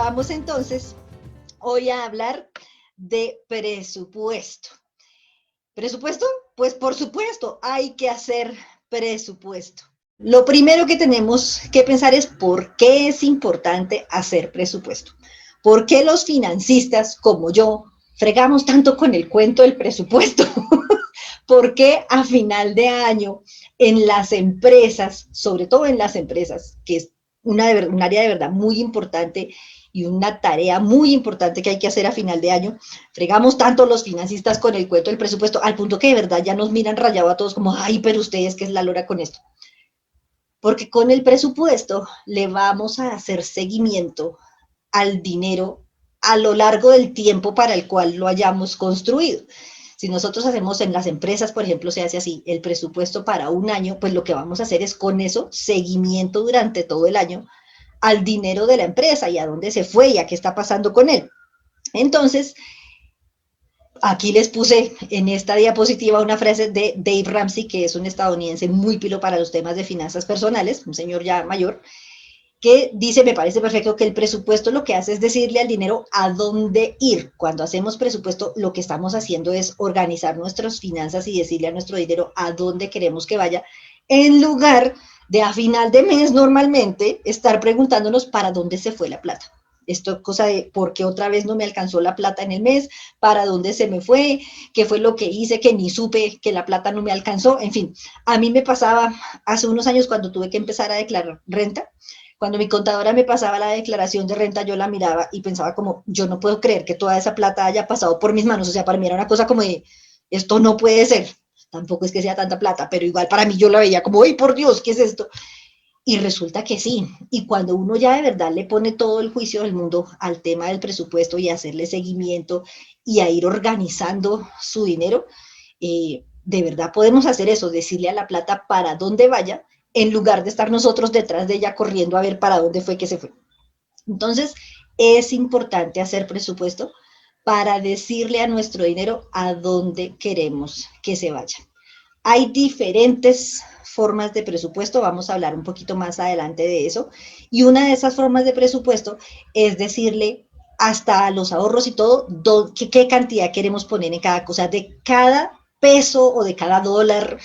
vamos entonces hoy a hablar de presupuesto. ¿Presupuesto? Pues por supuesto, hay que hacer presupuesto. Lo primero que tenemos que pensar es por qué es importante hacer presupuesto. ¿Por qué los financistas como yo fregamos tanto con el cuento del presupuesto? ¿Por qué a final de año en las empresas, sobre todo en las empresas, que es un área de verdad muy importante y una tarea muy importante que hay que hacer a final de año, fregamos tanto los financistas con el cuento del presupuesto, al punto que de verdad ya nos miran rayado a todos como, ay, pero ustedes, ¿qué es la lora con esto? Porque con el presupuesto le vamos a hacer seguimiento al dinero a lo largo del tiempo para el cual lo hayamos construido. Si nosotros hacemos en las empresas, por ejemplo, se hace así, el presupuesto para un año, pues lo que vamos a hacer es con eso seguimiento durante todo el año al dinero de la empresa y a dónde se fue y a qué está pasando con él. Entonces, aquí les puse en esta diapositiva una frase de Dave Ramsey, que es un estadounidense muy pilo para los temas de finanzas personales, un señor ya mayor, que dice, me parece perfecto, que el presupuesto lo que hace es decirle al dinero a dónde ir. Cuando hacemos presupuesto, lo que estamos haciendo es organizar nuestras finanzas y decirle a nuestro dinero a dónde queremos que vaya, en lugar de a final de mes normalmente estar preguntándonos para dónde se fue la plata. Esto cosa de por qué otra vez no me alcanzó la plata en el mes, para dónde se me fue, qué fue lo que hice, que ni supe que la plata no me alcanzó, en fin. A mí me pasaba hace unos años cuando tuve que empezar a declarar renta. Cuando mi contadora me pasaba la declaración de renta, yo la miraba y pensaba como, yo no puedo creer que toda esa plata haya pasado por mis manos. O sea, para mí era una cosa como de, esto no puede ser. Tampoco es que sea tanta plata, pero igual para mí yo la veía como, ¡ay, por Dios, qué es esto! Y resulta que sí. Y cuando uno ya de verdad le pone todo el juicio del mundo al tema del presupuesto y a hacerle seguimiento y a ir organizando su dinero, de verdad podemos hacer eso, decirle a la plata para dónde vaya, en lugar de estar nosotros detrás de ella corriendo a ver para dónde fue que se fue. Entonces, es importante hacer presupuesto para decirle a nuestro dinero a dónde queremos que se vaya. Hay diferentes formas de presupuesto, vamos a hablar un poquito más adelante de eso, y una de esas formas de presupuesto es decirle hasta los ahorros y todo, qué cantidad queremos poner en cada cosa, de cada peso o de cada dólar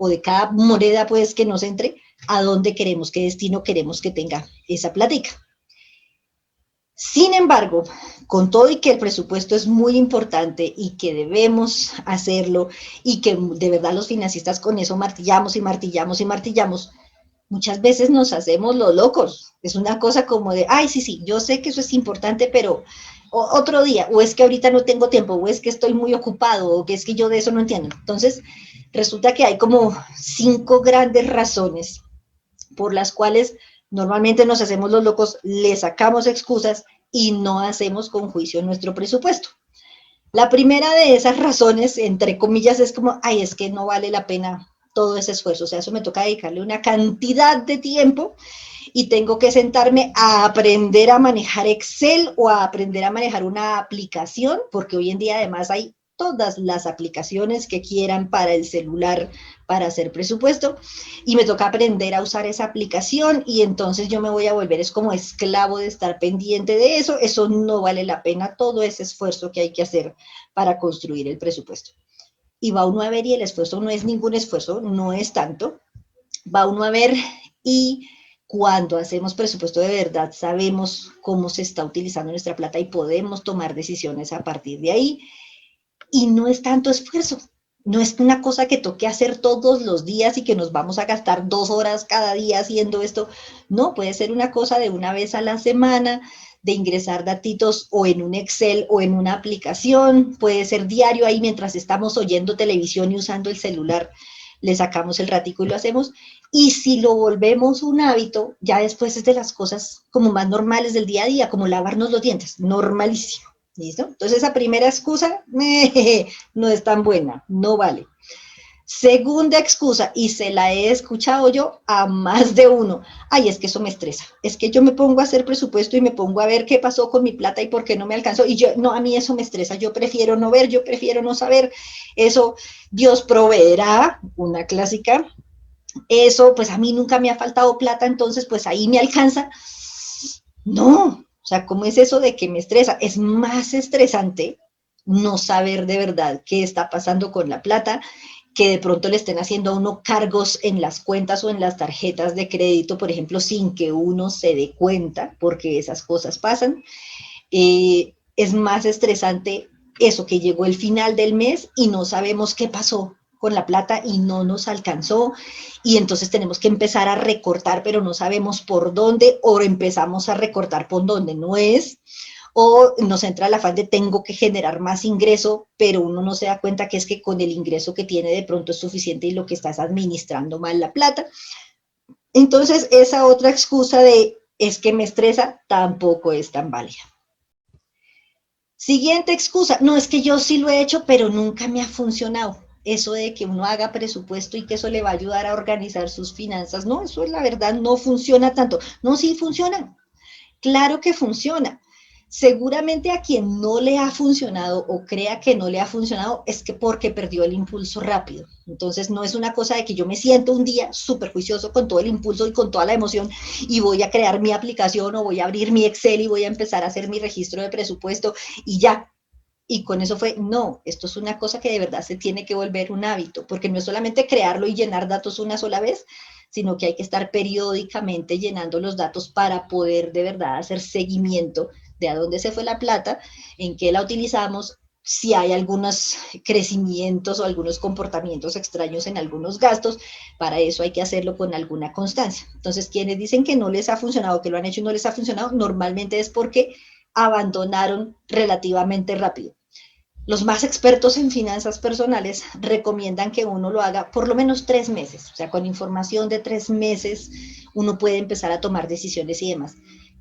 o de cada moneda pues que nos entre, a dónde queremos, qué destino queremos que tenga esa plática. Sin embargo, con todo y que el presupuesto es muy importante y que debemos hacerlo y que de verdad los financistas con eso martillamos y martillamos y martillamos, muchas veces nos hacemos los locos. Es una cosa como de, ay, sí, sí, yo sé que eso es importante, pero otro día, o es que ahorita no tengo tiempo, o es que estoy muy ocupado, o que es que yo de eso no entiendo. Entonces, resulta que hay como 5 grandes razones por las cuales normalmente nos hacemos los locos, le sacamos excusas y no hacemos con juicio nuestro presupuesto. La primera de esas razones, entre comillas, es como, ay, es que no vale la pena todo ese esfuerzo, o sea, eso me toca dedicarle una cantidad de tiempo y tengo que sentarme a aprender a manejar Excel o a aprender a manejar una aplicación, porque hoy en día además hay todas las aplicaciones que quieran para el celular para hacer presupuesto y me toca aprender a usar esa aplicación y entonces yo me voy a volver es como esclavo de estar pendiente de eso no vale la pena todo ese esfuerzo que hay que hacer para construir el presupuesto. Y va uno a ver y el esfuerzo no es ningún esfuerzo, no es tanto, va uno a ver y cuando hacemos presupuesto de verdad sabemos cómo se está utilizando nuestra plata y podemos tomar decisiones a partir de ahí y no es tanto esfuerzo. No es una cosa que toque hacer todos los días y que nos vamos a gastar 2 horas cada día haciendo esto. No, puede ser una cosa de una vez a la semana, de ingresar datitos o en un Excel o en una aplicación. Puede ser diario ahí mientras estamos oyendo televisión y usando el celular. Le sacamos el ratico y lo hacemos. Y si lo volvemos un hábito, ya después es de las cosas como más normales del día a día, como lavarnos los dientes. Normalísimo. ¿Listo? Entonces esa primera excusa no es tan buena, no vale. Segunda excusa, y se la he escuchado yo a más de uno, ay, es que eso me estresa, es que yo me pongo a hacer presupuesto y me pongo a ver qué pasó con mi plata y por qué no me alcanzó, y yo, no, a mí eso me estresa, yo prefiero no ver, yo prefiero no saber, eso Dios proveerá, una clásica, eso pues a mí nunca me ha faltado plata, entonces pues ahí me alcanza. No, o sea, ¿cómo es eso de que me estresa? Es más estresante no saber de verdad qué está pasando con la plata, que de pronto le estén haciendo a uno cargos en las cuentas o en las tarjetas de crédito, por ejemplo, sin que uno se dé cuenta, porque esas cosas pasan. Es más estresante eso, que llegó el final del mes y no sabemos qué pasó con la plata y no nos alcanzó, y entonces tenemos que empezar a recortar, pero no sabemos por dónde, o empezamos a recortar por donde no es, o nos entra el afán de tengo que generar más ingreso, pero uno no se da cuenta que es que con el ingreso que tiene de pronto es suficiente y lo que estás administrando mal la plata. Entonces, esa otra excusa de es que me estresa tampoco es tan válida. Siguiente excusa, no, es que yo sí lo he hecho, pero nunca me ha funcionado. Eso de que uno haga presupuesto y que eso le va a ayudar a organizar sus finanzas, no, eso la verdad no funciona tanto. No, sí funciona, claro que funciona. Seguramente a quien no le ha funcionado o crea que no le ha funcionado es que porque perdió el impulso rápido. Entonces no es una cosa de que yo me siento un día súper juicioso con todo el impulso y con toda la emoción y voy a crear mi aplicación o voy a abrir mi Excel y voy a empezar a hacer mi registro de presupuesto y ya. Y con eso fue, no, esto es una cosa que de verdad se tiene que volver un hábito, porque no es solamente crearlo y llenar datos una sola vez, sino que hay que estar periódicamente llenando los datos para poder de verdad hacer seguimiento de a dónde se fue la plata, en qué la utilizamos, si hay algunos crecimientos o algunos comportamientos extraños en algunos gastos. Para eso hay que hacerlo con alguna constancia. Entonces, quienes dicen que no les ha funcionado, que lo han hecho y no les ha funcionado, normalmente es porque abandonaron relativamente rápido. Los más expertos en finanzas personales recomiendan que uno lo haga por lo menos 3 meses, o sea, con información de 3 meses uno puede empezar a tomar decisiones y demás.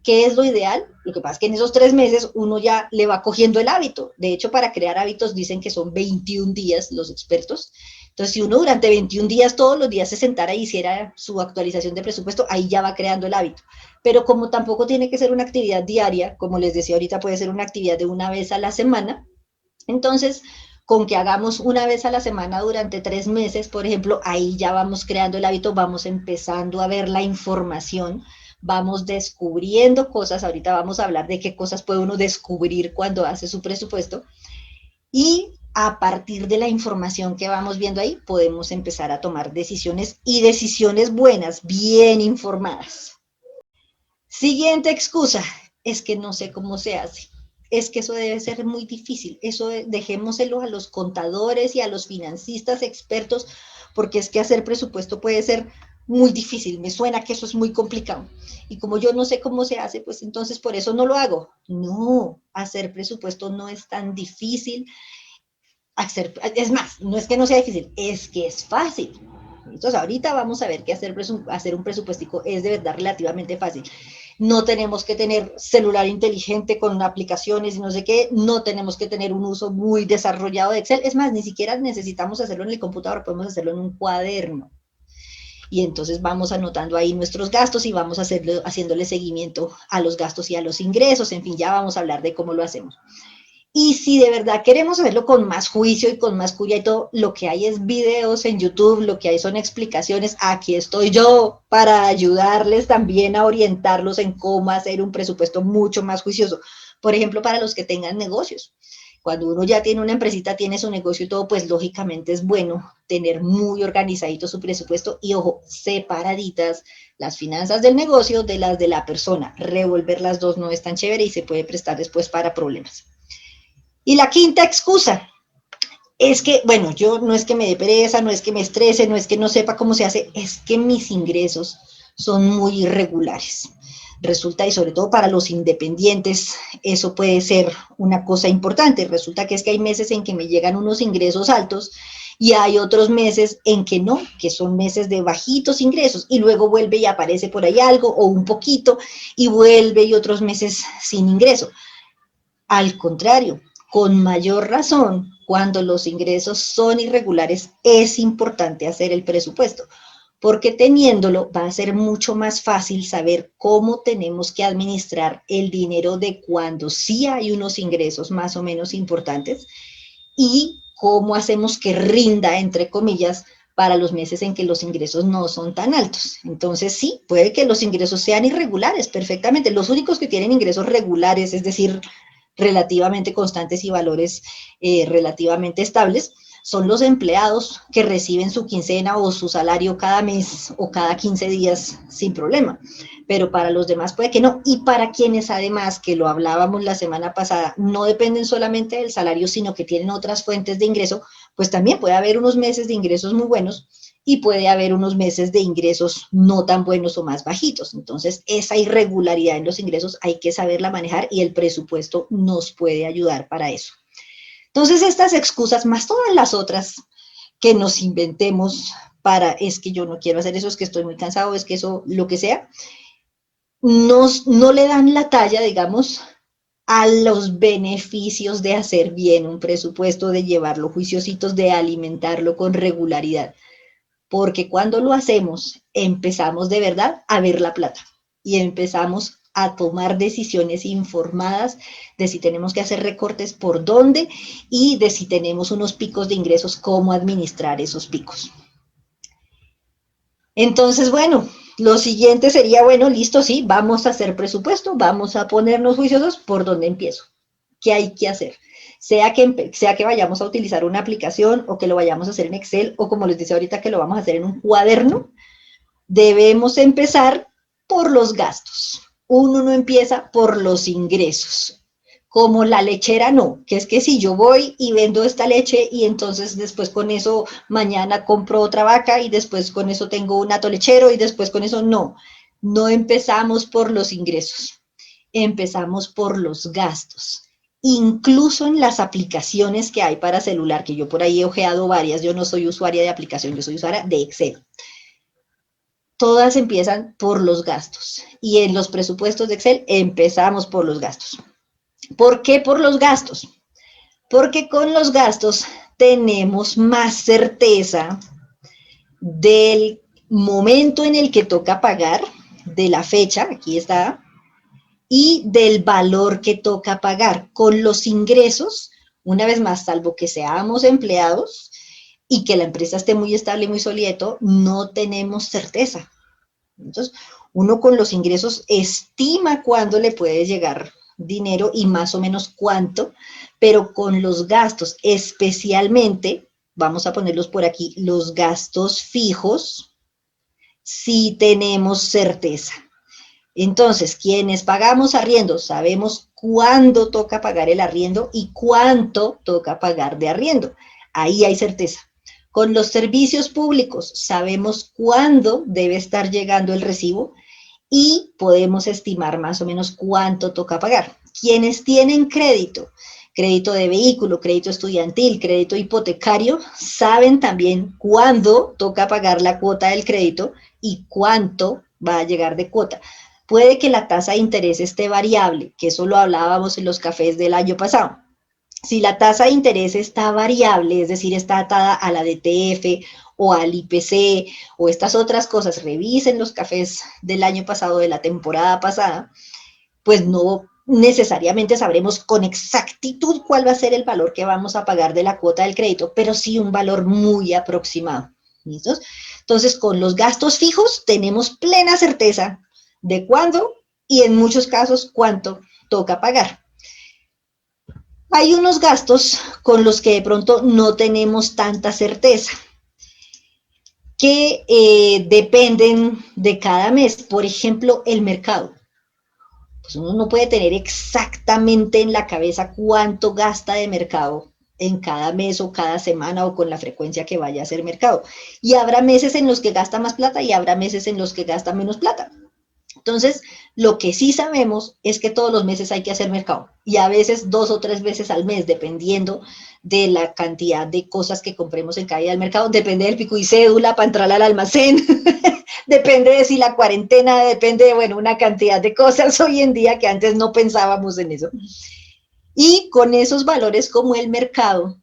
¿Qué es lo ideal? Lo que pasa es que en esos 3 meses uno ya le va cogiendo el hábito. De hecho, para crear hábitos dicen que son 21 días los expertos. Entonces, si uno durante 21 días, todos los días se sentara y hiciera su actualización de presupuesto, ahí ya va creando el hábito. Pero como tampoco tiene que ser una actividad diaria, como les decía ahorita, puede ser una actividad de una vez a la semana, entonces, con que hagamos una vez a la semana durante 3 meses, por ejemplo, ahí ya vamos creando el hábito, vamos empezando a ver la información, vamos descubriendo cosas. Ahorita vamos a hablar de qué cosas puede uno descubrir cuando hace su presupuesto. Y a partir de la información que vamos viendo ahí, podemos empezar a tomar decisiones, y decisiones buenas, bien informadas. Siguiente excusa, es que no sé cómo se hace. Es que eso debe ser muy difícil. Eso dejémoselo a los contadores y a los financistas expertos, porque es que hacer presupuesto puede ser muy difícil. Me suena que eso es muy complicado. Y como yo no sé cómo se hace, pues entonces por eso no lo hago. No, hacer presupuesto no es tan difícil. Es más, no es que no sea difícil, es que es fácil. Entonces ahorita vamos a ver que hacer un presupuestico es de verdad relativamente fácil. No tenemos que tener celular inteligente con aplicaciones y no sé qué, no tenemos que tener un uso muy desarrollado de Excel, es más, ni siquiera necesitamos hacerlo en el computador, podemos hacerlo en un cuaderno. Y entonces vamos anotando ahí nuestros gastos y vamos haciéndole seguimiento a los gastos y a los ingresos, en fin, ya vamos a hablar de cómo lo hacemos. Y si de verdad queremos hacerlo con más juicio y con más cuya y todo, lo que hay es videos en YouTube, lo que hay son explicaciones. Aquí estoy yo para ayudarles también a orientarlos en cómo hacer un presupuesto mucho más juicioso. Por ejemplo, para los que tengan negocios. Cuando uno ya tiene una empresita, tiene su negocio y todo, pues lógicamente es bueno tener muy organizadito su presupuesto y, ojo, separaditas las finanzas del negocio de las de la persona. Revolver las dos no es tan chévere y se puede prestar después para problemas. Y la quinta excusa es que, bueno, yo no es que me dé pereza, no es que me estrese, no es que no sepa cómo se hace, es que mis ingresos son muy irregulares. Resulta, y sobre todo para los independientes, eso puede ser una cosa importante. Resulta que es que hay meses en que me llegan unos ingresos altos y hay otros meses en que no, que son meses de bajitos ingresos, y luego vuelve y aparece por ahí algo o un poquito y vuelve, y otros meses sin ingreso. Al contrario, con mayor razón, cuando los ingresos son irregulares, es importante hacer el presupuesto, porque teniéndolo va a ser mucho más fácil saber cómo tenemos que administrar el dinero de cuando sí hay unos ingresos más o menos importantes, y cómo hacemos que rinda, entre comillas, para los meses en que los ingresos no son tan altos. Entonces sí, puede que los ingresos sean irregulares perfectamente. Los únicos que tienen ingresos regulares, es decir, relativamente constantes y valores relativamente estables, son los empleados que reciben su quincena o su salario cada mes o cada 15 días sin problema. Pero para los demás puede que no. Y para quienes además, que lo hablábamos la semana pasada, no dependen solamente del salario, sino que tienen otras fuentes de ingreso, pues también puede haber unos meses de ingresos muy buenos y puede haber unos meses de ingresos no tan buenos o más bajitos. Entonces, esa irregularidad en los ingresos hay que saberla manejar y el presupuesto nos puede ayudar para eso. Entonces, estas excusas, más todas las otras que nos inventemos para, es que yo no quiero hacer eso, es que estoy muy cansado, es que eso, lo que sea, no le dan la talla, digamos, a los beneficios de hacer bien un presupuesto, de llevarlo juiciositos, de alimentarlo con regularidad. Porque cuando lo hacemos, empezamos de verdad a ver la plata y empezamos a tomar decisiones informadas de si tenemos que hacer recortes por dónde y de si tenemos unos picos de ingresos, cómo administrar esos picos. Entonces, bueno, lo siguiente sería, bueno, listo, sí, vamos a hacer presupuesto, vamos a ponernos juiciosos, ¿por dónde empiezo? ¿Qué hay que hacer? Sea que vayamos a utilizar una aplicación o que lo vayamos a hacer en Excel o como les decía ahorita que lo vamos a hacer en un cuaderno, debemos empezar por los gastos. Uno no empieza por los ingresos. Como la lechera no, que es que si yo voy y vendo esta leche y entonces después con eso mañana compro otra vaca y después con eso tengo un hato lechero y después con eso no. No empezamos por los ingresos, empezamos por los gastos. Incluso en las aplicaciones que hay para celular, que yo por ahí he ojeado varias, yo no soy usuaria de aplicación, yo soy usuaria de Excel. Todas empiezan por los gastos y en los presupuestos de Excel empezamos por los gastos. ¿Por qué por los gastos? Porque con los gastos tenemos más certeza del momento en el que toca pagar, de la fecha, aquí está, y del valor que toca pagar. Con los ingresos, una vez más, salvo que seamos empleados y que la empresa esté muy estable y muy sólido, no tenemos certeza. Entonces, uno con los ingresos estima cuándo le puede llegar dinero y más o menos cuánto, pero con los gastos, especialmente, vamos a ponerlos por aquí, los gastos fijos, sí tenemos certeza. Entonces, quienes pagamos arriendo, sabemos cuándo toca pagar el arriendo y cuánto toca pagar de arriendo. Ahí hay certeza. Con los servicios públicos, sabemos cuándo debe estar llegando el recibo y podemos estimar más o menos cuánto toca pagar. Quienes tienen crédito, crédito de vehículo, crédito estudiantil, crédito hipotecario, saben también cuándo toca pagar la cuota del crédito y cuánto va a llegar de cuota. Puede que la tasa de interés esté variable, que eso lo hablábamos en los cafés del año pasado. Si la tasa de interés está variable, es decir, está atada a la DTF o al IPC o estas otras cosas, revisen los cafés del año pasado, de la temporada pasada, pues no necesariamente sabremos con exactitud cuál va a ser el valor que vamos a pagar de la cuota del crédito, pero sí un valor muy aproximado. ¿Listos? Entonces, con los gastos fijos tenemos plena certeza de cuándo y en muchos casos cuánto toca pagar. Hay unos gastos con los que de pronto no tenemos tanta certeza, que dependen de cada mes. Por ejemplo, el mercado. Pues uno no puede tener exactamente en la cabeza cuánto gasta de mercado en cada mes o cada semana o con la frecuencia que vaya a hacer mercado. Y habrá meses en los que gasta más plata y habrá meses en los que gasta menos plata. Entonces, lo que sí sabemos es que todos los meses hay que hacer mercado y a veces 2 o 3 veces al mes, dependiendo de la cantidad de cosas que compremos en cada día del mercado, depende del pico y cédula para entrar al almacén, depende de si la cuarentena, depende de, bueno, una cantidad de cosas hoy en día que antes no pensábamos en eso. Y con esos valores como el mercado,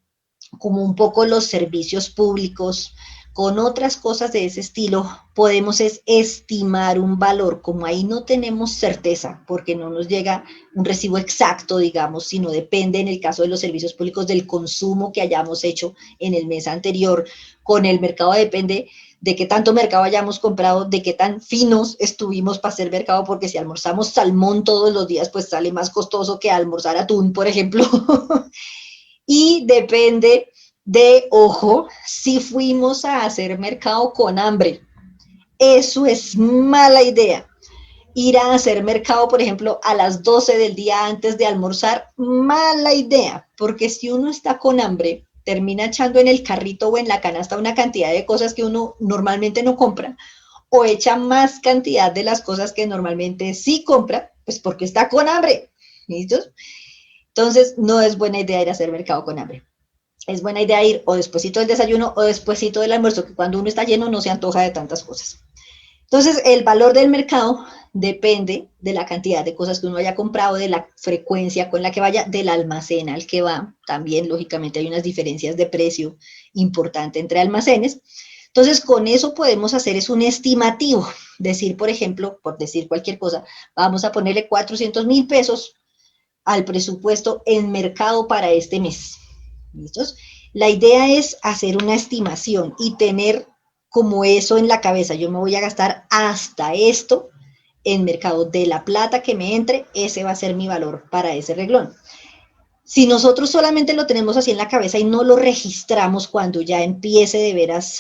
como un poco los servicios públicos, Con otras cosas de ese estilo podemos estimar un valor, como ahí no tenemos certeza, porque no nos llega un recibo exacto, digamos, sino depende en el caso de los servicios públicos del consumo que hayamos hecho en el mes anterior. Con el mercado depende de qué tanto mercado hayamos comprado, de qué tan finos estuvimos para hacer mercado, porque si almorzamos salmón todos los días, pues sale más costoso que almorzar atún, por ejemplo. Y depende de, ojo, si fuimos a hacer mercado con hambre. Eso es mala idea. Ir a hacer mercado, por ejemplo, a las 12 del día antes de almorzar, mala idea, porque si uno está con hambre, termina echando en el carrito o en la canasta una cantidad de cosas que uno normalmente no compra, o echa más cantidad de las cosas que normalmente sí compra, pues porque está con hambre. ¿Listos? Entonces, no es buena idea ir a hacer mercado con hambre. Es buena idea ir o despuesito del desayuno o despuesito del almuerzo, que cuando uno está lleno no se antoja de tantas cosas. Entonces, el valor del mercado depende de la cantidad de cosas que uno haya comprado, de la frecuencia con la que vaya, del almacén al que va. También, lógicamente, hay unas diferencias de precio importante entre almacenes. Entonces, con eso podemos hacer es un estimativo. Decir, por ejemplo, por decir cualquier cosa, vamos a ponerle 400,000 pesos al presupuesto en mercado para este mes. ¿Listos? La idea es hacer una estimación y tener como eso en la cabeza. Yo me voy a gastar hasta esto en mercado. De la plata que me entre, ese va a ser mi valor para ese reglón. Si nosotros solamente lo tenemos así en la cabeza y no lo registramos cuando ya empiece de veras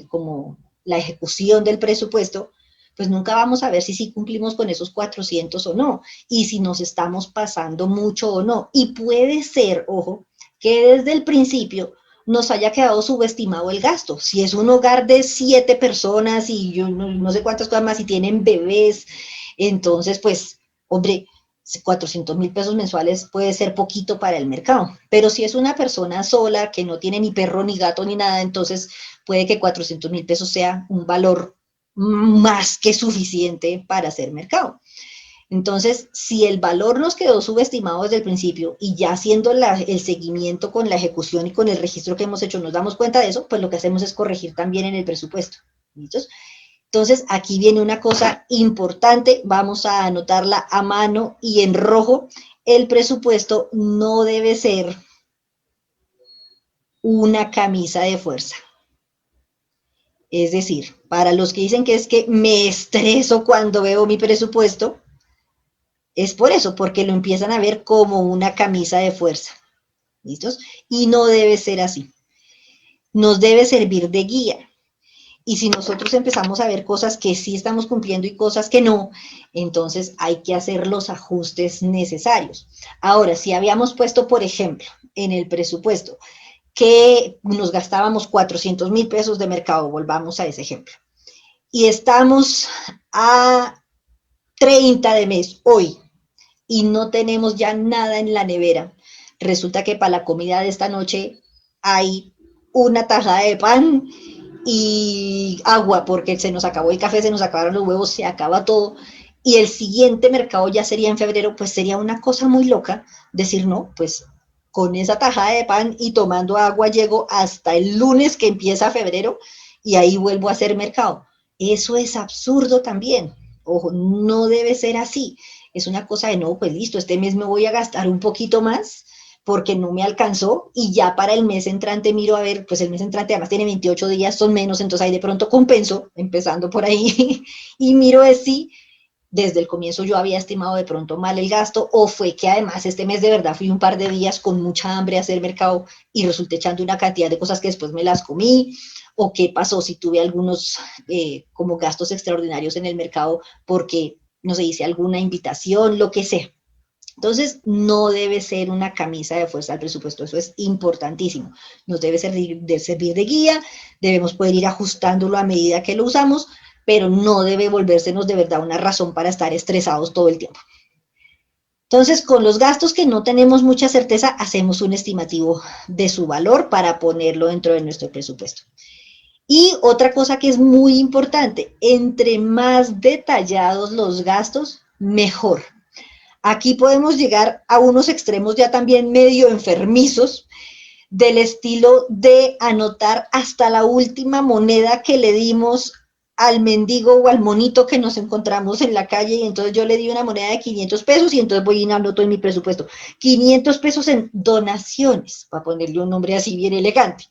como la ejecución del presupuesto, pues nunca vamos a ver si sí cumplimos con esos 400 o no, y si nos estamos pasando mucho o no. Y puede ser, ojo, que desde el principio nos haya quedado subestimado el gasto. Si es un hogar de 7 personas y yo no sé cuántas cosas más, y tienen bebés, entonces pues, hombre, 400,000 pesos mensuales puede ser poquito para el mercado, pero si es una persona sola que no tiene ni perro ni gato ni nada, entonces puede que 400,000 pesos sea un valor más que suficiente para hacer mercado. Entonces, si el valor nos quedó subestimado desde el principio y ya haciendo el seguimiento con la ejecución y con el registro que hemos hecho nos damos cuenta de eso, pues lo que hacemos es corregir también en el presupuesto. ¿Listos? Entonces, aquí viene una cosa importante, vamos a anotarla a mano y en rojo. El presupuesto no debe ser una camisa de fuerza. Es decir, para los que dicen que es que me estreso cuando veo mi presupuesto, es por eso, porque lo empiezan a ver como una camisa de fuerza. ¿Listos? Y no debe ser así. Nos debe servir de guía. Y si nosotros empezamos a ver cosas que sí estamos cumpliendo y cosas que no, entonces hay que hacer los ajustes necesarios. Ahora, si habíamos puesto, por ejemplo, en el presupuesto que nos gastábamos 400,000 pesos de mercado, volvamos a ese ejemplo, y estamos a 30 de mes hoy y no tenemos ya nada en la nevera, resulta que para la comida de esta noche hay una tajada de pan y agua, porque se nos acabó el café, se nos acabaron los huevos, se acaba todo, y el siguiente mercado ya sería en febrero, pues sería una cosa muy loca decir, no, pues con esa tajada de pan y tomando agua llego hasta el lunes que empieza febrero y ahí vuelvo a hacer mercado. Eso es absurdo también. Ojo, no debe ser así. Es una cosa de, no, pues listo, este mes me voy a gastar un poquito más porque no me alcanzó y ya para el mes entrante miro a ver, pues el mes entrante además tiene 28 días, son menos, entonces ahí de pronto compenso, empezando por ahí, y miro de si desde el comienzo yo había estimado de pronto mal el gasto o fue que además este mes de verdad fui un par de días con mucha hambre a hacer mercado y resulté echando una cantidad de cosas que después me las comí, o qué pasó si tuve algunos como gastos extraordinarios en el mercado porque no sé, hice alguna invitación, lo que sea. Entonces, no debe ser una camisa de fuerza al presupuesto, eso es importantísimo. Nos debe servir de guía, debemos poder ir ajustándolo a medida que lo usamos, pero no debe volvérsenos de verdad una razón para estar estresados todo el tiempo. Entonces, con los gastos que no tenemos mucha certeza, hacemos un estimativo de su valor para ponerlo dentro de nuestro presupuesto. Y otra cosa que es muy importante, entre más detallados los gastos, mejor. Aquí podemos llegar a unos extremos ya también medio enfermizos, del estilo de anotar hasta la última moneda que le dimos al mendigo o al monito que nos encontramos en la calle, y entonces yo le di una moneda de 500 pesos y entonces voy y anoto en mi presupuesto 500 pesos en donaciones, para ponerle un nombre así bien elegante.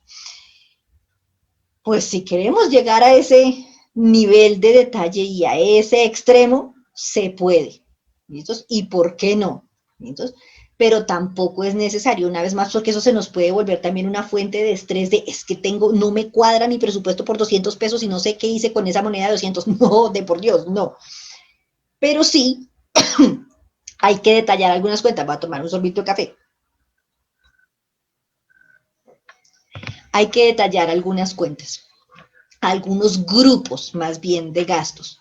Pues si queremos llegar a ese nivel de detalle y a ese extremo, se puede. ¿Listos? ¿Y por qué no? ¿Listos? Pero tampoco es necesario, una vez más, porque eso se nos puede volver también una fuente de estrés de, es que tengo, no me cuadra mi presupuesto por 200 pesos y no sé qué hice con esa moneda de 200. No, de por Dios, no. Pero sí, hay que detallar algunas cuentas. Voy a tomar un sorbito de café. Hay que detallar algunas cuentas, algunos grupos más bien de gastos.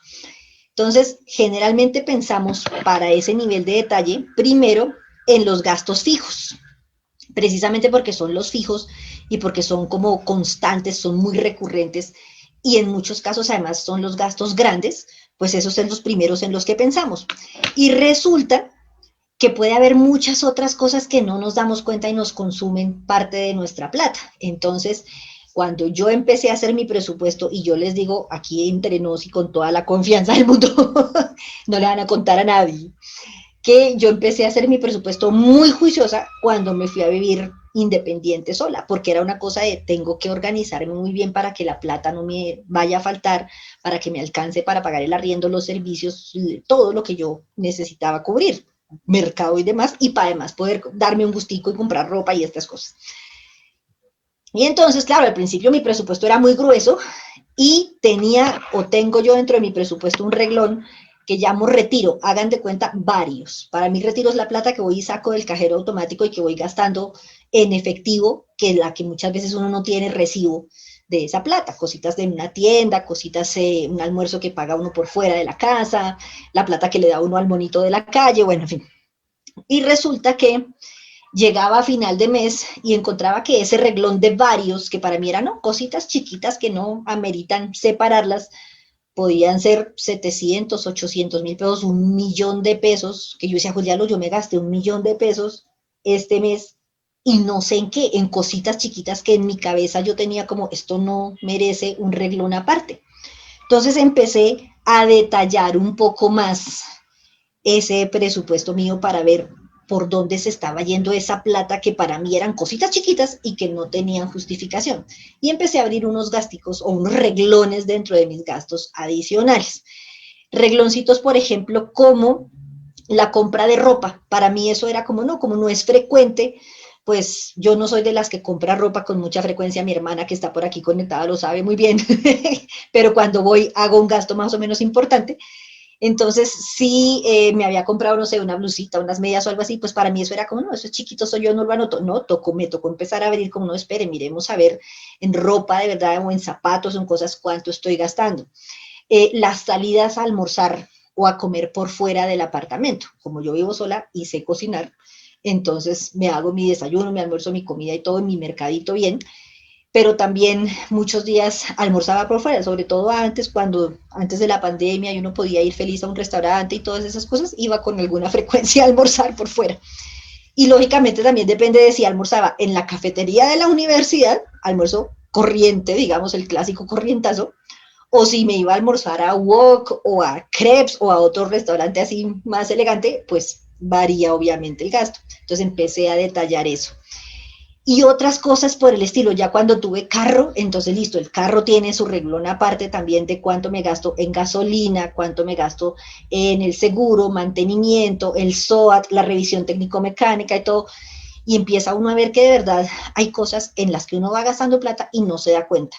Entonces, generalmente pensamos para ese nivel de detalle, primero en los gastos fijos, precisamente porque son los fijos y porque son como constantes, son muy recurrentes y en muchos casos además son los gastos grandes, pues esos son los primeros en los que pensamos. Y resulta que puede haber muchas otras cosas que no nos damos cuenta y nos consumen parte de nuestra plata. Entonces, cuando yo empecé a hacer mi presupuesto, y yo les digo aquí entre nos y con toda la confianza del mundo, no le van a contar a nadie, que yo empecé a hacer mi presupuesto muy juiciosa cuando me fui a vivir independiente sola, porque era una cosa de tengo que organizarme muy bien para que la plata no me vaya a faltar, para que me alcance para pagar el arriendo, los servicios, todo lo que yo necesitaba cubrir, mercado y demás, y para además poder darme un gustico y comprar ropa y estas cosas. Y entonces, claro, al principio mi presupuesto era muy grueso y tenía o tengo yo dentro de mi presupuesto un reglón que llamo retiro, hagan de cuenta varios. Para mí retiro es la plata que voy y saco del cajero automático y que voy gastando en efectivo, que es la que muchas veces uno no tiene recibo de esa plata, cositas de una tienda, cositas, un almuerzo que paga uno por fuera de la casa, la plata que le da uno al monito de la calle, bueno, en fin. Y resulta que llegaba a final de mes y encontraba que ese reglón de varios, que para mí eran, ¿no?, cositas chiquitas que no ameritan separarlas, podían ser 700, 800 mil pesos, 1 millón de pesos, que yo decía, Julián, yo me gasté 1 millón de pesos este mes y no sé en qué, en cositas chiquitas que en mi cabeza yo tenía como, esto no merece un reglón aparte. Entonces empecé a detallar un poco más ese presupuesto mío para ver por dónde se estaba yendo esa plata que para mí eran cositas chiquitas y que no tenían justificación. Y empecé a abrir unos gasticos o unos reglones dentro de mis gastos adicionales. Regloncitos, por ejemplo, como la compra de ropa. Para mí eso era como no es frecuente, pues yo no soy de las que compra ropa con mucha frecuencia. Mi hermana que está por aquí conectada lo sabe muy bien, pero cuando voy hago un gasto más o menos importante. Entonces, sí, me había comprado, no sé, una blusita, unas medias o algo así, pues para mí eso era como, no, eso es chiquito, soy yo, no lo anoto. No, me tocó empezar a abrir como, no, espere, miremos a ver en ropa de verdad o en zapatos o en cosas cuánto estoy gastando. Las salidas a almorzar o a comer por fuera del apartamento. Como yo vivo sola y sé cocinar, entonces me hago mi desayuno, mi almuerzo, mi comida y todo en mi mercadito bien, pero también muchos días almorzaba por fuera, sobre todo antes de la pandemia y uno podía ir feliz a un restaurante y todas esas cosas, iba con alguna frecuencia a almorzar por fuera. Y lógicamente también depende de si almorzaba en la cafetería de la universidad, almuerzo corriente, digamos el clásico corrientazo, o si me iba a almorzar a Wok o a Crepes o a otro restaurante así más elegante, pues varía obviamente el gasto. Entonces empecé a detallar eso y otras cosas por el estilo. Ya cuando tuve carro, entonces listo, el carro tiene su reglón aparte también de cuánto me gasto en gasolina, cuánto me gasto en el seguro, mantenimiento, el SOAT, la revisión técnico-mecánica y todo, y empieza uno a ver que de verdad hay cosas en las que uno va gastando plata y no se da cuenta.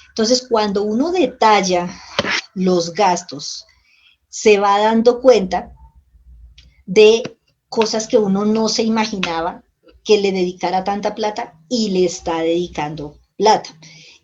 Entonces, cuando uno detalla los gastos, se va dando cuenta de cosas que uno no se imaginaba que le dedicara tanta plata y le está dedicando plata.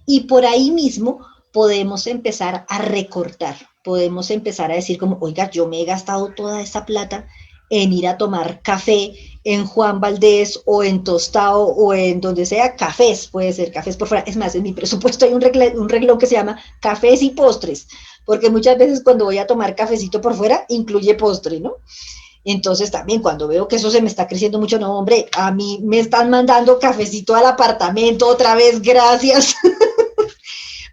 Y por ahí mismo podemos empezar a recortar, podemos empezar a decir como, oiga, yo me he gastado toda esa plata en ir a tomar café en Juan Valdés o en Tostado o en donde sea, cafés, puede ser cafés por fuera. Es más, en mi presupuesto hay un reglón que se llama cafés y postres, porque muchas veces cuando voy a tomar cafecito por fuera, incluye postre, ¿no? Entonces también cuando veo que eso se me está creciendo mucho, no, hombre, a mí me están mandando cafecito al apartamento otra vez, gracias.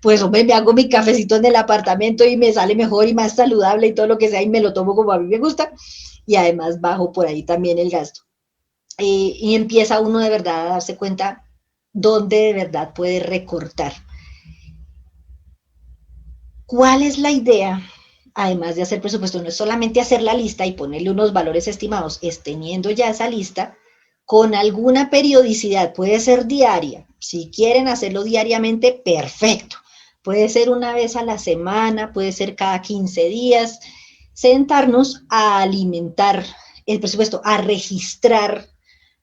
Pues hombre, me hago mi cafecito en el apartamento y me sale mejor y más saludable y todo lo que sea y me lo tomo como a mí me gusta y además bajo por ahí también el gasto. Y empieza uno de verdad a darse cuenta dónde de verdad puede recortar. ¿Cuál es la idea? Además de hacer presupuesto, no es solamente hacer la lista y ponerle unos valores estimados, es teniendo ya esa lista con alguna periodicidad, puede ser diaria, si quieren hacerlo diariamente, perfecto, puede ser una vez a la semana, puede ser cada 15 días, sentarnos a alimentar el presupuesto, a registrar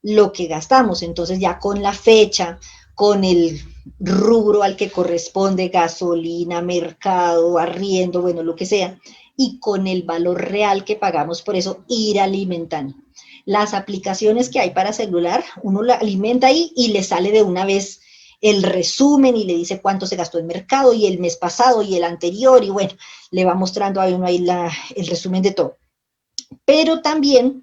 lo que gastamos, entonces ya con la fecha, con el rubro al que corresponde, gasolina, mercado, arriendo, bueno, lo que sea, y con el valor real que pagamos por eso, ir alimentando. Las aplicaciones que hay para celular, uno la alimenta ahí y le sale de una vez el resumen y le dice cuánto se gastó en mercado y el mes pasado y el anterior y bueno, le va mostrando a uno ahí el resumen de todo. Pero también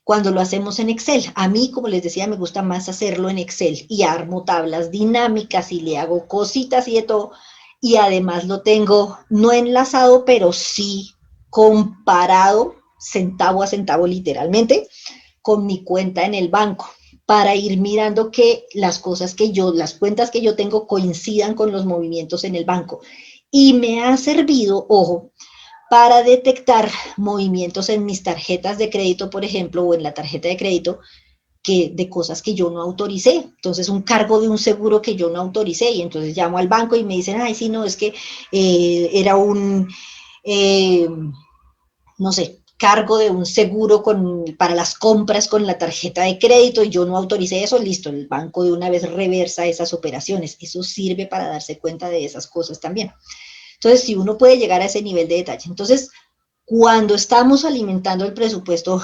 cuando lo hacemos en Excel. A mí, como les decía, me gusta más hacerlo en Excel y armo tablas dinámicas y le hago cositas y de todo. Y además lo tengo no enlazado, pero sí comparado centavo a centavo literalmente con mi cuenta en el banco para ir mirando que las cosas que yo, las cuentas que yo tengo coincidan con los movimientos en el banco. Y me ha servido, ojo, para detectar movimientos en mis tarjetas de crédito, por ejemplo, o en la tarjeta de crédito, que de cosas que yo no autoricé. Entonces, un cargo de un seguro que yo no autoricé y entonces llamo al banco y me dicen, ay, sí, no, es que era un, eh, no sé, cargo de un seguro para las compras con la tarjeta de crédito y yo no autoricé eso, listo, el banco de una vez reversa esas operaciones. Eso sirve para darse cuenta de esas cosas también. Entonces, si uno puede llegar a ese nivel de detalle. Entonces, cuando estamos alimentando el presupuesto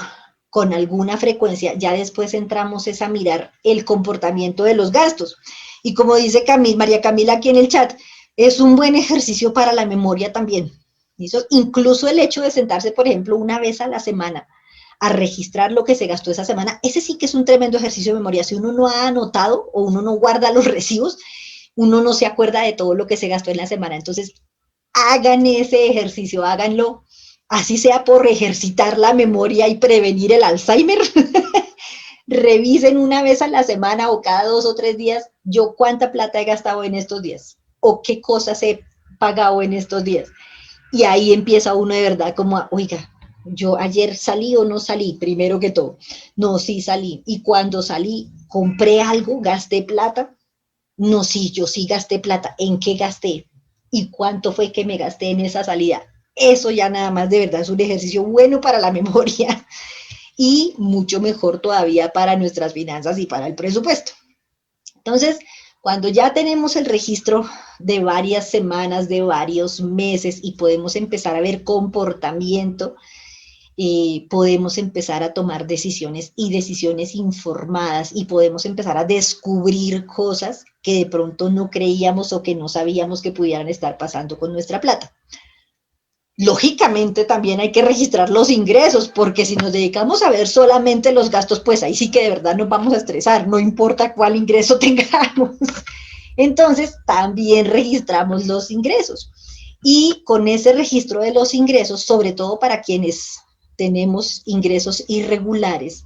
con alguna frecuencia, ya después entramos es a mirar el comportamiento de los gastos. Y como dice María Camila aquí en el chat, es un buen ejercicio para la memoria también. ¿Listo? Incluso el hecho de sentarse, por ejemplo, una vez a la semana a registrar lo que se gastó esa semana, ese sí que es un tremendo ejercicio de memoria. Si uno no ha anotado o uno no guarda los recibos, uno no se acuerda de todo lo que se gastó en la semana. Entonces, hagan ese ejercicio, háganlo, así sea por ejercitar la memoria y prevenir el Alzheimer. Revisen una vez a la semana o cada 2 o 3 días yo cuánta plata he gastado en estos días o qué cosas he pagado en estos días. Y ahí empieza uno de verdad como, oiga, yo ayer salí o no salí, primero que todo. No, sí salí. Y cuando salí, compré algo, gasté plata. No, sí, yo sí gasté plata. ¿En qué gasté? ¿Y cuánto fue que me gasté en esa salida? Eso ya nada más de verdad es un ejercicio bueno para la memoria y mucho mejor todavía para nuestras finanzas y para el presupuesto. Entonces, cuando ya tenemos el registro de varias semanas, de varios meses y podemos empezar a ver comportamiento, podemos empezar a tomar decisiones y decisiones informadas y podemos empezar a descubrir cosas que de pronto no creíamos o que no sabíamos que pudieran estar pasando con nuestra plata. Lógicamente también hay que registrar los ingresos, porque si nos dedicamos a ver solamente los gastos, pues ahí sí que de verdad nos vamos a estresar, no importa cuál ingreso tengamos. Entonces también registramos los ingresos. Y con ese registro de los ingresos, sobre todo para quienes tenemos ingresos irregulares,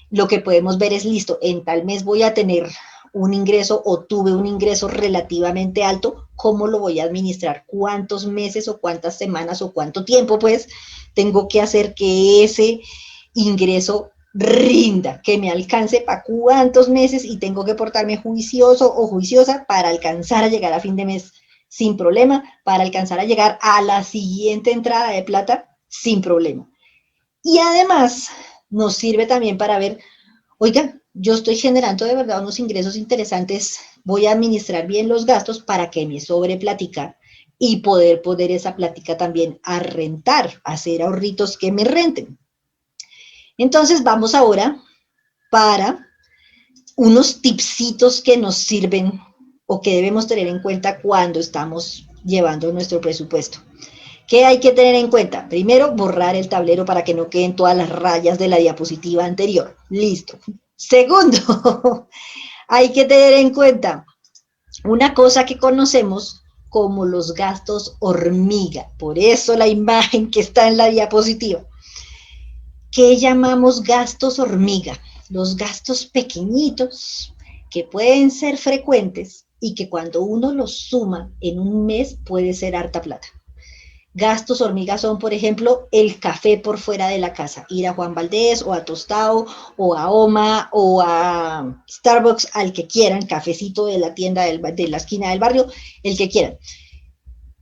lo que podemos ver es, listo, en tal mes voy a tener un ingreso o tuve un ingreso relativamente alto, ¿cómo lo voy a administrar? ¿Cuántos meses o cuántas semanas o cuánto tiempo, pues, tengo que hacer que ese ingreso rinda, que me alcance para cuántos meses y tengo que portarme juicioso o juiciosa para alcanzar a llegar a fin de mes sin problema, para alcanzar a llegar a la siguiente entrada de plata sin problema? Y además nos sirve también para ver, oiga, yo estoy generando de verdad unos ingresos interesantes, voy a administrar bien los gastos para que me sobre plática y poder esa plática también a rentar, a hacer ahorritos que me renten. Entonces vamos ahora para unos tipsitos que nos sirven o que debemos tener en cuenta cuando estamos llevando nuestro presupuesto. ¿Qué hay que tener en cuenta? Primero, borrar el tablero para que no queden todas las rayas de la diapositiva anterior. Listo. Segundo, hay que tener en cuenta una cosa que conocemos como los gastos hormiga. Por eso la imagen que está en la diapositiva. ¿Qué llamamos gastos hormiga? Los gastos pequeñitos que pueden ser frecuentes y que cuando uno los suma en un mes puede ser harta plata. Gastos hormigas son, por ejemplo, el café por fuera de la casa, ir a Juan Valdés o a Tostado o a Oma o a Starbucks, al que quieran, cafecito de la tienda de la esquina del barrio, el que quieran.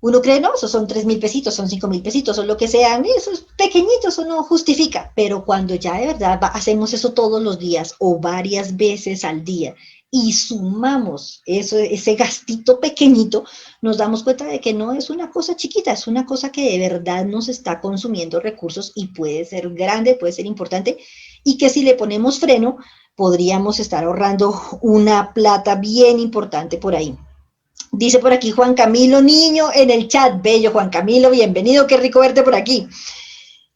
Uno cree, no, esos son 3.000 pesitos, son 5.000 pesitos, son lo que sean, esos pequeñitos, eso no justifica, pero cuando ya de verdad hacemos eso todos los días o varias veces al día y sumamos eso, ese gastito pequeñito, nos damos cuenta de que no es una cosa chiquita, es una cosa que de verdad nos está consumiendo recursos y puede ser grande, puede ser importante, y que si le ponemos freno, podríamos estar ahorrando una plata bien importante por ahí. Dice por aquí Juan Camilo Niño en el chat, bello Juan Camilo, bienvenido, qué rico verte por aquí.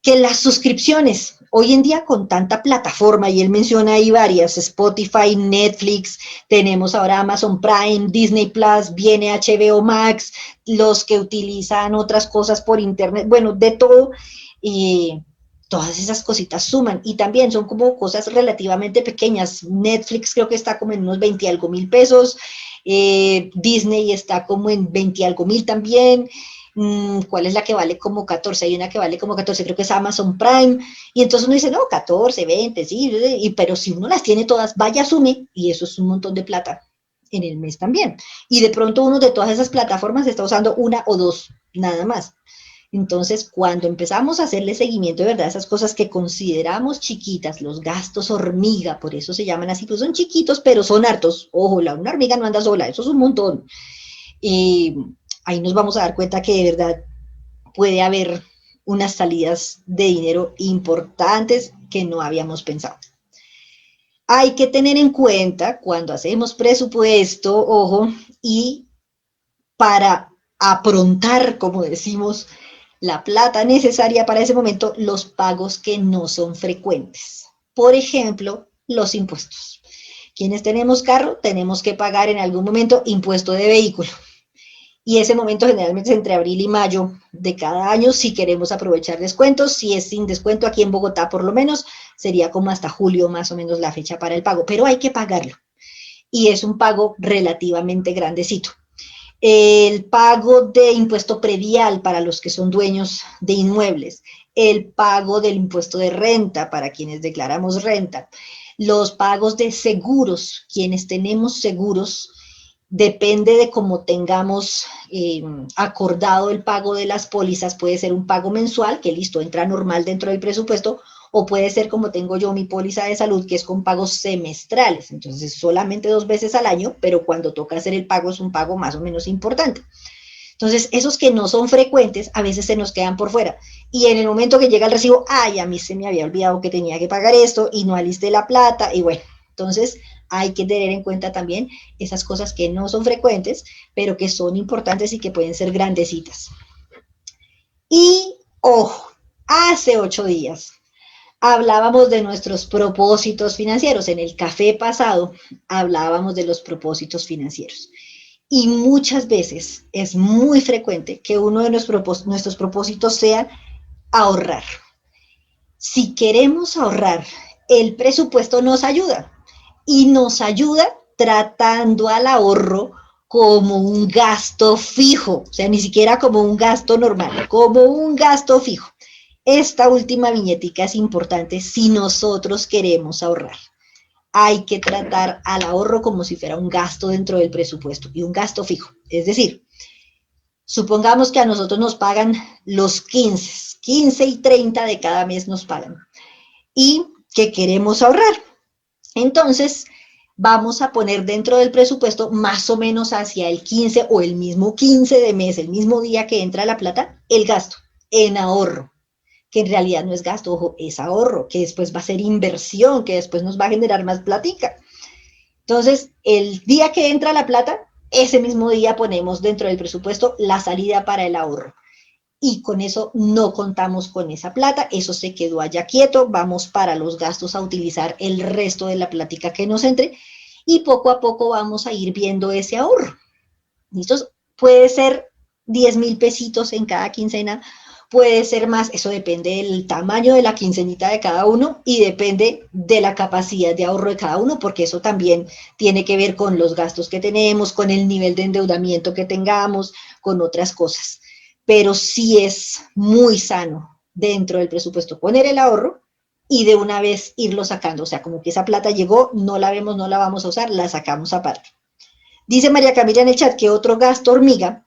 Que las suscripciones, hoy en día con tanta plataforma, y él menciona ahí varias, Spotify, Netflix, tenemos ahora Amazon Prime, Disney Plus, viene HBO Max, los que utilizan otras cosas por internet, bueno, de todo, y todas esas cositas suman, y también son como cosas relativamente pequeñas. Netflix creo que está como en unos 20 y algo mil pesos, Disney está como en 20 y algo mil también. ¿Cuál es la que vale como 14? Hay una que vale como 14, creo que es Amazon Prime, y entonces uno dice, no, 14, 20, sí, pero si uno las tiene todas, vaya, asume, y eso es un montón de plata en el mes también, y de pronto uno de todas esas plataformas está usando una o dos, nada más. Entonces, cuando empezamos a hacerle seguimiento de verdad a esas cosas que consideramos chiquitas, los gastos hormiga, por eso se llaman así, pues son chiquitos, pero son hartos. Ojo, una hormiga no anda sola, eso es un montón. Ahí nos vamos a dar cuenta que de verdad puede haber unas salidas de dinero importantes que no habíamos pensado. Hay que tener en cuenta cuando hacemos presupuesto, ojo, y para aprontar, como decimos, la plata necesaria para ese momento, los pagos que no son frecuentes. Por ejemplo, los impuestos. Quienes tenemos carro, tenemos que pagar en algún momento impuesto de vehículo. Y ese momento generalmente es entre abril y mayo de cada año, si queremos aprovechar descuentos. Si es sin descuento aquí en Bogotá por lo menos, sería como hasta julio más o menos la fecha para el pago, pero hay que pagarlo. Y es un pago relativamente grandecito. El pago de impuesto predial para los que son dueños de inmuebles, el pago del impuesto de renta para quienes declaramos renta, los pagos de seguros, quienes tenemos seguros, depende de cómo tengamos acordado el pago de las pólizas, puede ser un pago mensual, que listo, entra normal dentro del presupuesto, o puede ser como tengo yo mi póliza de salud, que es con pagos semestrales, entonces solamente 2 veces al año, pero cuando toca hacer el pago es un pago más o menos importante. Entonces, esos que no son frecuentes, a veces se nos quedan por fuera. Y en el momento que llega el recibo, ay, a mí se me había olvidado que tenía que pagar esto y no alisté la plata, y bueno, entonces hay que tener en cuenta también esas cosas que no son frecuentes, pero que son importantes y que pueden ser grandecitas. Y, ojo, hace 8 días hablábamos de nuestros propósitos financieros. En el café pasado hablábamos de los propósitos financieros. Y muchas veces es muy frecuente que uno de nuestros propósitos sea ahorrar. Si queremos ahorrar, el presupuesto nos ayuda. Y nos ayuda tratando al ahorro como un gasto fijo, o sea, ni siquiera como un gasto normal, como un gasto fijo. Esta última viñetica es importante si nosotros queremos ahorrar. Hay que tratar al ahorro como si fuera un gasto dentro del presupuesto y un gasto fijo. Es decir, supongamos que a nosotros nos pagan los 15 y 30 de cada mes nos pagan y que queremos ahorrar. Entonces, vamos a poner dentro del presupuesto más o menos hacia el 15 o el mismo 15 de mes, el mismo día que entra la plata, el gasto en ahorro, que en realidad no es gasto, ojo, es ahorro, que después va a ser inversión, que después nos va a generar más platica. Entonces, el día que entra la plata, ese mismo día ponemos dentro del presupuesto la salida para el ahorro. y con eso no contamos con esa plata, eso se quedó allá quieto, vamos para los gastos a utilizar el resto de la plática que nos entre y poco a poco vamos a ir viendo ese ahorro. ¿Listos? Puede ser 10,000 pesitos en cada quincena, puede ser más, eso depende del tamaño de la quincenita de cada uno y depende de la capacidad de ahorro de cada uno, porque eso también tiene que ver con los gastos que tenemos, con el nivel de endeudamiento que tengamos, con otras cosas. Pero sí es muy sano dentro del presupuesto poner el ahorro y de una vez irlo sacando, o sea, como que esa plata llegó, no la vemos, no la vamos a usar, la sacamos aparte. Dice María Camila en el chat que otro gasto hormiga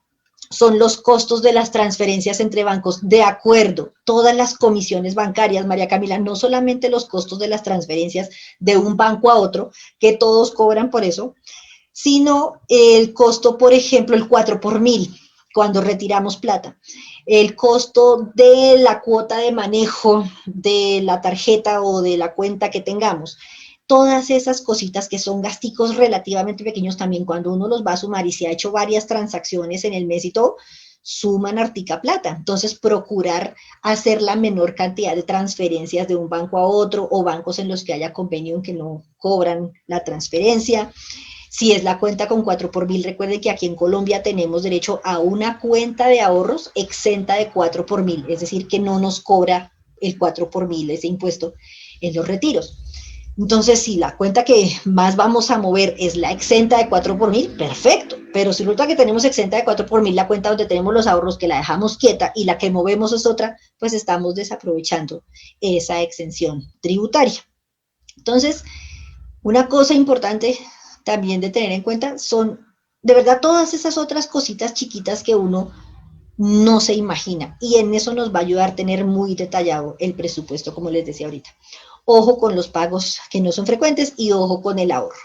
son los costos de las transferencias entre bancos. De acuerdo, todas las comisiones bancarias, María Camila, no solamente los costos de las transferencias de un banco a otro, que todos cobran por eso, sino el costo, por ejemplo, el 4 por mil, cuando retiramos plata, el costo de la cuota de manejo de la tarjeta o de la cuenta que tengamos, todas esas cositas que son gasticos relativamente pequeños también cuando uno los va a sumar y se ha hecho varias transacciones en el mes y todo, suman artica plata. Entonces, procurar hacer la menor cantidad de transferencias de un banco a otro o bancos en los que haya convenio en que no cobran la transferencia. Si es la cuenta con 4 por mil, recuerden que aquí en Colombia tenemos derecho a una cuenta de ahorros exenta de 4 por mil, es decir, que no nos cobra el 4 por mil, ese impuesto en los retiros. Entonces, si la cuenta que más vamos a mover es la exenta de 4 por mil, perfecto. Pero si resulta que tenemos exenta de 4 por mil la cuenta donde tenemos los ahorros, que la dejamos quieta y la que movemos es otra, pues estamos desaprovechando esa exención tributaria. Entonces, una cosa importante también de tener en cuenta son, de verdad, todas esas otras cositas chiquitas que uno no se imagina. Y en eso nos va a ayudar a tener muy detallado el presupuesto, como les decía ahorita. Ojo con los pagos que no son frecuentes y ojo con el ahorro.